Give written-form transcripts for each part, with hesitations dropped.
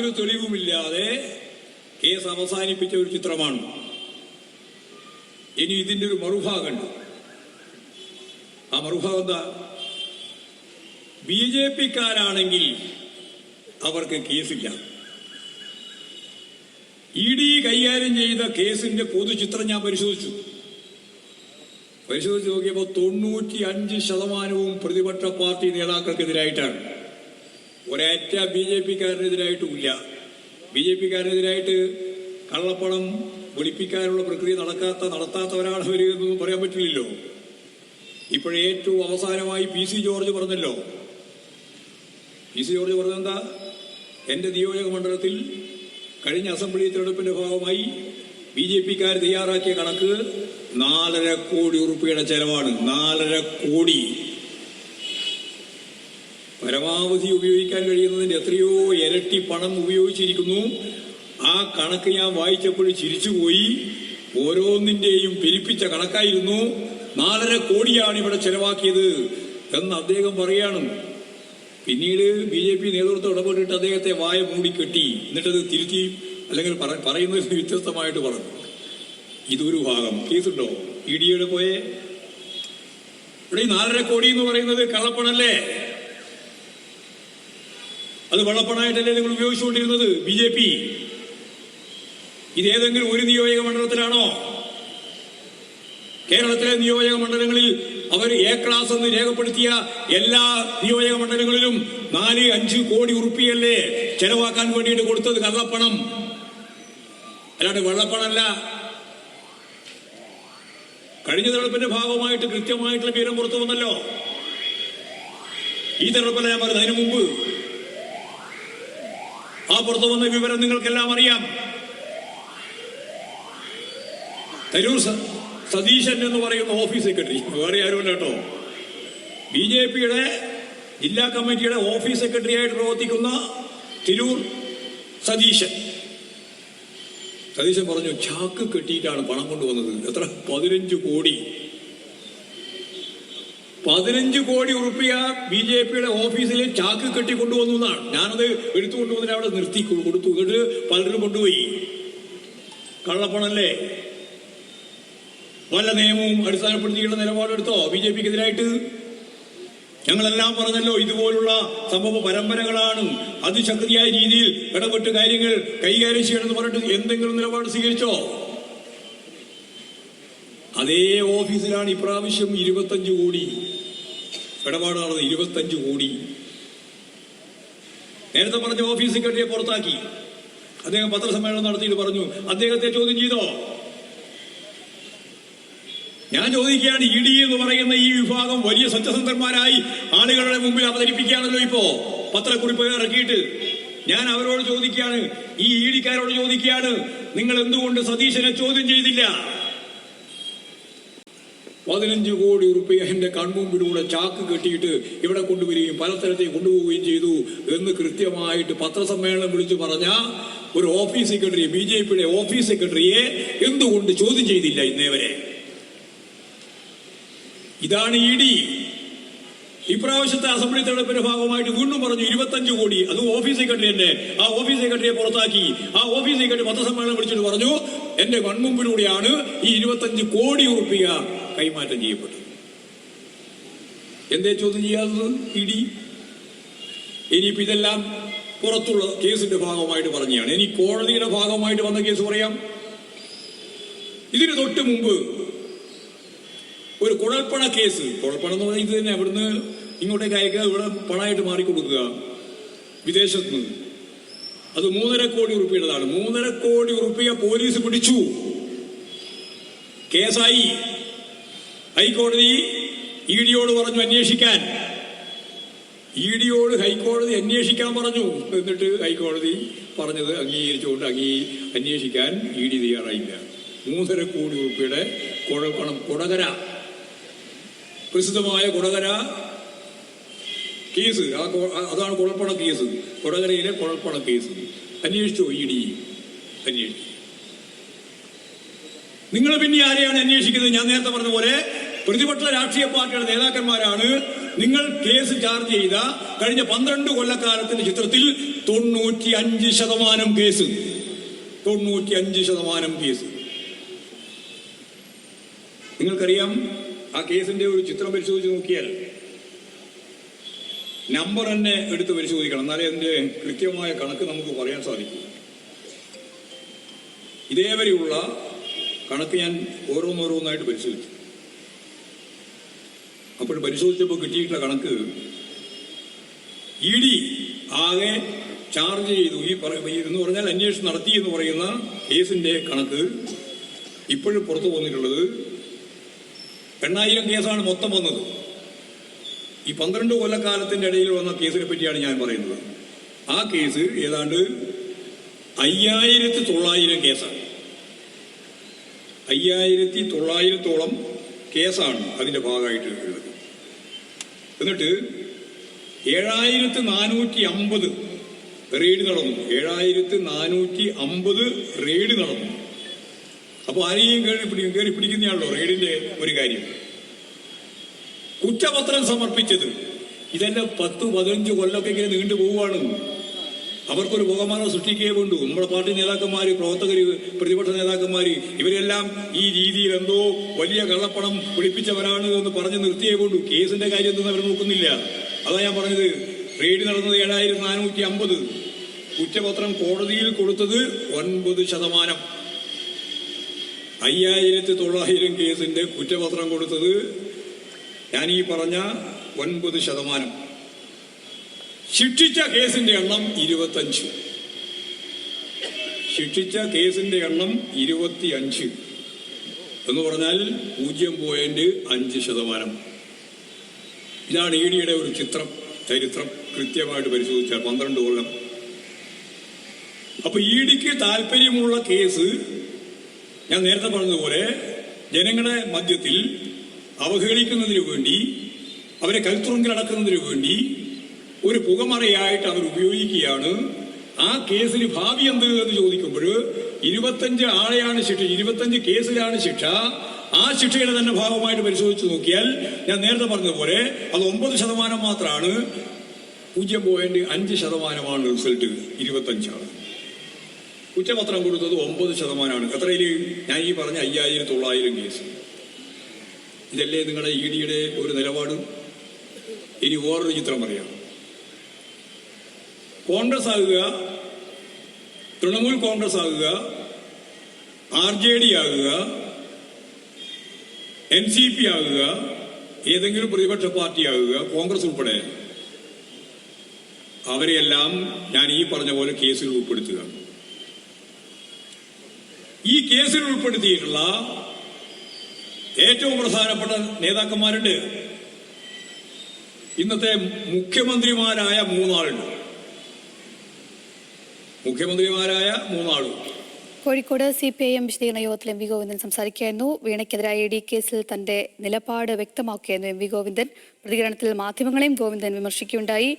ഒരു തെളിവുമില്ലാതെ കേസ് അവസാനിപ്പിച്ച ഒരു ചിത്രമാണ്. ഇനി ഇതിന്റെ ഒരു മറുഭാഗമുണ്ട്. ആ മറുഭാഗം എന്താ? ബിജെപിക്കാരാണെങ്കിൽ അവർക്ക് കേസില്ല. ED കൈകാര്യം ചെയ്ത കേസിന്റെ പൊതുചിത്രം ഞാൻ പരിശോധിച്ചു നോക്കിയപ്പോൾ 95% പ്രതിപക്ഷ പാർട്ടി നേതാക്കൾക്കെതിരായിട്ടാണ്. ഒരേറ്റ ബിജെപിക്കാരനെതിരായിട്ടുമില്ല. ബിജെപിക്കാരനെതിരായിട്ട് കള്ളപ്പണം വെളുപ്പിക്കാനുള്ള പ്രക്രിയ നടത്താത്തവരാണ് അവർ എന്നൊന്നും പറയാൻ പറ്റില്ലല്ലോ. ഇപ്പോഴേറ്റവും അവസാനമായി PC ജോർജ് പറഞ്ഞല്ലോ. PC ജോർജ് പറഞ്ഞെന്താ? എന്റെ നിയോജക മണ്ഡലത്തിൽ കഴിഞ്ഞ അസംബ്ലി തെരഞ്ഞെടുപ്പിന്റെ ഭാഗമായി ബിജെപിക്കാർ തയ്യാറാക്കിയ കണക്ക് 4.5 കോടി രൂപയുടെ ചെലവാണ്. 4.5 കോടി. പരമാവധി ഉപയോഗിക്കാൻ കഴിയുന്നതിന്റെ എത്രയോ ഇരട്ടി പണം ഉപയോഗിച്ചിരിക്കുന്നു. ആ കണക്ക് ഞാൻ വായിച്ചപ്പോൾ ചിരിച്ചുപോയി. ഓരോന്നിന്റെയും പെരുപ്പിച്ച കണക്കായിരുന്നു. 4.5 കോടിയാണ് ഇവിടെ ചെലവാക്കിയത് എന്ന് അദ്ദേഹം പറയാണ്. പിന്നീട് BJP നേതൃത്വം ഇടപെട്ടിട്ട് അദ്ദേഹത്തെ വായ മൂടിക്കെട്ടി. എന്നിട്ടത് തിരുത്തി, അല്ലെങ്കിൽ പറയുന്നത് വ്യത്യസ്തമായിട്ട് പറഞ്ഞു. ഇതൊരു ഭാഗം. കേസുണ്ടോ? EDയുടെ പോയെ ഇവിടെ 4.5 കോടി എന്ന് പറയുന്നത് കള്ളപ്പണല്ലേ? അത് വെള്ളപ്പണമായിട്ടല്ലേ നിങ്ങൾ ഉപയോഗിച്ചുകൊണ്ടിരുന്നത് BJP? ഇതേതെങ്കിലും ഒരു നിയോജക മണ്ഡലത്തിലാണോ? കേരളത്തിലെ നിയോജക മണ്ഡലങ്ങളിൽ അവർ A ക്ലാസ് എന്ന് രേഖപ്പെടുത്തിയ എല്ലാ നിയോജക മണ്ഡലങ്ങളിലും 4-5 കോടി ഉറുപ്പികയല്ലേ ചെലവാക്കാൻ വേണ്ടിയിട്ട് കൊടുത്തത്? കള്ളപ്പണം അല്ലാണ്ട് വെള്ളപ്പണമല്ല. കഴിഞ്ഞ തെരഞ്ഞെടുപ്പിന്റെ ഭാഗമായിട്ട് കൃത്യമായിട്ടുള്ള വിവരം പുറത്തു വന്നല്ലോ. ഈ തെരഞ്ഞെടുപ്പല്ല ഞാൻ പറഞ്ഞത്, അതിനു മുമ്പ് ആ പുറത്തു വന്ന വിവരം നിങ്ങൾക്കെല്ലാം അറിയാം. തരൂർ സതീശൻ എന്ന് പറയുന്ന ഓഫീസ് സെക്രട്ടറി, വേറെ ആരുമല്ല കേട്ടോ, BJPയുടെ ജില്ലാ കമ്മിറ്റിയുടെ ഓഫീസ് സെക്രട്ടറി ആയിട്ട് പ്രവർത്തിക്കുന്ന തിരൂർ സതീശൻ പറഞ്ഞു ചാക്ക് കെട്ടിയിട്ടാണ് പണം കൊണ്ടുവന്നത്. എത്ര? 15 കോടി. 15 കോടി ഉറുപ്പിക BJPയുടെ ഓഫീസിൽ ചാക്ക് കെട്ടി കൊണ്ടുവന്നു എന്നാണ്. ഞാനത് എടുത്തുകൊണ്ടുവന്നിട്ട് അവിടെ നിർത്തി കൊടുത്തു. എന്നിട്ട് പലരും കൊണ്ടുപോയി. കള്ളപ്പണല്ലേ? വല്ല നിയമവും അടിസ്ഥാനപ്പെടുത്തിയുള്ള നിലപാടെടുത്തോ BJPക്കെതിരായിട്ട്? ഞങ്ങളെല്ലാം പറഞ്ഞല്ലോ, ഇതുപോലുള്ള സംഭവ പരമ്പരകളാണ്. അതിശക്തിയായ രീതിയിൽ ഇടപെട്ട് കാര്യങ്ങൾ കൈകാര്യം ചെയ്യണമെന്ന് പറഞ്ഞിട്ട് എന്തെങ്കിലും നിലപാട് സ്വീകരിച്ചോ? അതേ ഓഫീസിലാണ് ഇപ്രാവശ്യം 25 കോടി ഇടപാട് നടന്നത്. 25 കോടി. നേരത്തെ പറഞ്ഞ ഓഫീസ് സെക്രട്ടറിയെ പുറത്താക്കി. അദ്ദേഹം പത്രസമ്മേളനം നടത്തിയിട്ട് പറഞ്ഞു, അദ്ദേഹത്തെ ചോദ്യം ചെയ്തോ? ഞാൻ ചോദിക്കുകയാണ്, ED എന്ന് പറയുന്ന ഈ വിഭാഗം വലിയ സത്യസന്ധന്മാരായി ആളുകളുടെ മുമ്പിൽ അവതരിപ്പിക്കുകയാണല്ലോ ഇപ്പോ പത്രക്കുറിപ്പ് ഇറക്കിയിട്ട്. ഞാൻ അവരോട് ചോദിക്കുകയാണ്, ഈ EDക്കാരോട് ചോദിക്കുകയാണ്, നിങ്ങൾ എന്തുകൊണ്ട് സതീശനെ ചോദ്യം ചെയ്തില്ല? 15 കോടി ഉറുപ്പിക എന്റെ കൺമുമ്പിലൂടെ ചാക്ക് കെട്ടിയിട്ട് ഇവിടെ കൊണ്ടുവരികയും പല സ്ഥലത്തേക്ക് കൊണ്ടുപോവുകയും ചെയ്തു എന്ന് കൃത്യമായിട്ട് പത്രസമ്മേളനം വിളിച്ചു പറഞ്ഞ ഒരു ഓഫീസ് സെക്രട്ടറി, BJPയുടെ ഓഫീസ് സെക്രട്ടറിയെ എന്തുകൊണ്ട് ചോദ്യം ചെയ്തില്ല ഇന്നേ വരെ? ഇതാണ് ED. ഇപ്രാവശ്യത്തെ അസംബ്ലി തെരഞ്ഞെടുപ്പിന്റെ ഭാഗമായിട്ട് വീണ്ടും പറഞ്ഞു 25 കോടി. അത് ഓഫീസ് സെക്രട്ടറി തന്നെ. ആ ഓഫീസ് സെക്രട്ടറിയെ പുറത്താക്കി. ആ ഓഫീസ് സെക്രട്ടറി പത്രസമ്മേളനം വിളിച്ചിട്ട് പറഞ്ഞു, എന്റെ കൺമുമ്പിലൂടെയാണ് ഈ 25 കോടി ഉറുപ്പിക കൈമാറ്റം ചെയ്യപ്പെട്ടത്. എന്തേ ചോദ്യം ചെയ്യാത്തത് ED? ഇനിയിപ്പോ ഇതെല്ലാം പുറത്തുള്ള കേസിന്റെ ഭാഗമായിട്ട് പറഞ്ഞാണ്. ഇനി കോടതിയുടെ ഭാഗമായിട്ട് വന്ന കേസ് പറയാം. ഇതിന് തൊട്ട് മുമ്പ് ഒരു കുഴൽപ്പണ കേസ്. കുഴൽപ്പണം എന്ന് പറഞ്ഞാൽ ഇത് തന്നെ, അവിടുന്ന് ഇങ്ങോട്ടേക്ക് അയക്കുക, ഇവിടെ പണമായിട്ട് മാറിക്കൊടുക്കുക വിദേശത്ത് നിന്ന്. അത് 3.5 കോടി ഉറുപ്പിയുടേതാണ്. 3.5 കോടി ഉറുപ്പിക പോലീസ് പിടിച്ചു. കേസായി. ഹൈക്കോടതി EDയോട് പറഞ്ഞു അന്വേഷിക്കാൻ. EDയോട് ഹൈക്കോടതി അന്വേഷിക്കാൻ പറഞ്ഞു. എന്നിട്ട് ഹൈക്കോടതി പറഞ്ഞത് അംഗീകരിച്ചുകൊണ്ട് അന്വേഷിക്കാൻ ED തയ്യാറായില്ല. 3.5 കോടി ഉറുപ്പിയുടെ കുഴൽപ്പണം. കൊടകര, പ്രസിദ്ധമായ കൊടകര കേസ്, അതാണ് കുഴൽപ്പണ കേസ്. കൊടകരയിലെ കുഴൽപ്പണ കേസ് അന്വേഷിച്ചോ ED? അന്വേഷിച്ചു. നിങ്ങൾ പിന്നെ ആരെയാണ് അന്വേഷിക്കുന്നത്? ഞാൻ നേരത്തെ പറഞ്ഞ പോലെ പ്രതിപക്ഷ രാഷ്ട്രീയ പാർട്ടിയുടെ നേതാക്കന്മാരാണ് നിങ്ങൾ കേസ് ചാർജ് ചെയ്ത കഴിഞ്ഞ 12 കൊല്ലക്കാലത്തിന്റെ ചിത്രത്തിൽ 95% കേസ് 95% കേസ്. നിങ്ങൾക്കറിയാം, ആ കേസിന്റെ ഒരു ചിത്രം പരിശോധിച്ച് നോക്കിയാൽ നമ്പർ തന്നെ എടുത്ത് പരിശോധിക്കണം, എന്നാലേ അതിന്റെ കൃത്യമായ കണക്ക് നമുക്ക് പറയാൻ സാധിക്കും. ഇതേവരെയുള്ള കണക്ക് ഞാൻ ഓരോന്നോരോന്നായിട്ട് പരിശോധിച്ചു. അപ്പോൾ പരിശോധിച്ചപ്പോൾ കിട്ടിയിട്ടുള്ള കണക്ക് ED ആകെ ചാർജ് ചെയ്തു എന്ന് പറഞ്ഞാൽ അന്വേഷണം നടത്തി എന്ന് പറയുന്ന കേസിന്റെ കണക്ക് ഇപ്പോഴും പുറത്തു വന്നിട്ടുള്ളത് 8000 കേസാണ് മൊത്തം വന്നത്. ഈ 12 കൊല്ലക്കാലത്തിന്റെ ഇടയിൽ വന്ന കേസിനെ പറ്റിയാണ് ഞാൻ പറയുന്നത്. ആ കേസ് ഏതാണ്ട് 5900 കേസാണ്. 5900-ഓളം കേസാണ് അതിന്റെ ഭാഗമായിട്ട് ഉള്ളത്. എന്നിട്ട് 7450 റെയ്ഡ് നടന്നു. 7450 റെയ്ഡ് നടന്നു. അപ്പൊ ആരെയും കയറി പിടിക്കുന്നതാണല്ലോ റെയ്ഡിന്റെ ഒരു കാര്യം. കുറ്റപത്രം സമർപ്പിച്ചത് ഇതെല്ലാം 10-15 കൊല്ലമൊക്കെ ഇങ്ങനെ നീണ്ടു പോവുകയാണ്. അവർക്കൊരു ബഹുമാനം സൃഷ്ടിക്കേ വേണ്ടു. നമ്മുടെ പാർട്ടി നേതാക്കന്മാര്, പ്രവർത്തകര്, പ്രതിപക്ഷ നേതാക്കന്മാര് ഇവരെല്ലാം ഈ രീതിയിൽ എന്തോ വലിയ കള്ളപ്പണം ഒളിപ്പിച്ചവരാണ് എന്ന് പറഞ്ഞു നിർത്തിയേ വേണ്ടു. കേസിന്റെ കാര്യം ഒന്നും അവർ നോക്കുന്നില്ല. അതാ ഞാൻ പറഞ്ഞത്, റെയ്ഡ് നടന്നത് 7450. കുറ്റപത്രം കോടതിയിൽ കൊടുത്തത് 9%. 5900 കേസിന്റെ കുറ്റപത്രം കൊടുത്തത് ഞാൻ ഈ പറഞ്ഞ 9%. ശിക്ഷിച്ച കേസിന്റെ എണ്ണം 25. ശിക്ഷിച്ച കേസിന്റെ എണ്ണം 25 എന്ന് പറഞ്ഞാൽ 0.5%. ഇതാണ് EDയുടെ ഒരു ചരിത്രം കൃത്യമായിട്ട് പരിശോധിച്ചാൽ 12 കൊല്ലം. അപ്പൊ EDക്ക് താല്പര്യമുള്ള കേസ് ഞാൻ നേരത്തെ പറഞ്ഞതുപോലെ ജനങ്ങളുടെ മധ്യത്തിൽ അവഹേളിക്കുന്നതിന് വേണ്ടി, അവരെ കൽത്തുറുങ്കിലടക്കുന്നതിന് വേണ്ടി ഒരു പുകമറയായിട്ട് അവർ ഉപയോഗിക്കുകയാണ്. ആ കേസിന് ഭാവി എന്ത് എന്ന് ചോദിക്കുമ്പോൾ 25 ആളെയാണ് ശിക്ഷ, 25 കേസിലാണ് ശിക്ഷ. ആ ശിക്ഷയുടെ തന്നെ ഭാഗമായിട്ട് പരിശോധിച്ച് നോക്കിയാൽ ഞാൻ നേരത്തെ പറഞ്ഞതുപോലെ അത് 9% മാത്രമാണ്. 0.5% റിസൾട്ട്. 25 ആണ്. കുറ്റപത്രം കൊടുത്തത് 9%. എത്രയില്? ഞാൻ ഈ പറഞ്ഞ 5900 കേസ്. ഇതല്ലേ നിങ്ങളുടെ EDയുടെ ഒരു നിലപാട്? ഇനി വേറൊരു ചിത്രം പറയാം. കോൺഗ്രസ് ആകുക, തൃണമൂൽ കോൺഗ്രസ് ആകുക, RJD ആകുക, NCP ആകുക, ഏതെങ്കിലും പ്രതിപക്ഷ പാർട്ടി ആകുക, കോൺഗ്രസ് ഉൾപ്പെടെ, അവരെയെല്ലാം ഞാൻ ഈ പറഞ്ഞ പോലെ കേസിൽ ഉൾപ്പെടുത്തുക. ഈ കേസിൽ ഉൾപ്പെടുത്തിയിട്ടുള്ള ഏറ്റവും പ്രധാനപ്പെട്ട നേതാക്കന്മാരുണ്ട്. ഇന്നത്തെ മുഖ്യമന്ത്രിമാരായ 3 ആളുണ്ട്. കോഴിക്കോട് CPIM വിശദീകരണ യോഗത്തിൽ MV ഗോവിന്ദൻ സംസാരിക്കുകയായിരുന്നു. വീണയ്ക്കെതിരായ ED കേസിൽ തന്റെ നിലപാട് വ്യക്തമാക്കുകയായിരുന്നു MV ഗോവിന്ദൻ. പ്രതികരണത്തിൽ മാധ്യമങ്ങളെയും ഗോവിന്ദൻ വിമർശിക്കുകയുണ്ടായി.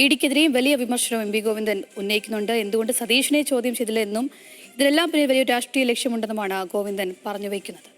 EDക്കെതിരെയും വലിയ വിമർശനം MV ഗോവിന്ദൻ ഉന്നയിക്കുന്നുണ്ട്. എന്തുകൊണ്ട് സതീഷിനെ ചോദ്യം ചെയ്തില്ല എന്നും ഇതിലെല്ലാം പിന്നെ വലിയ രാഷ്ട്രീയ ലക്ഷ്യമുണ്ടെന്നുമാണ് ഗോവിന്ദൻ പറഞ്ഞു വയ്ക്കുന്നത്.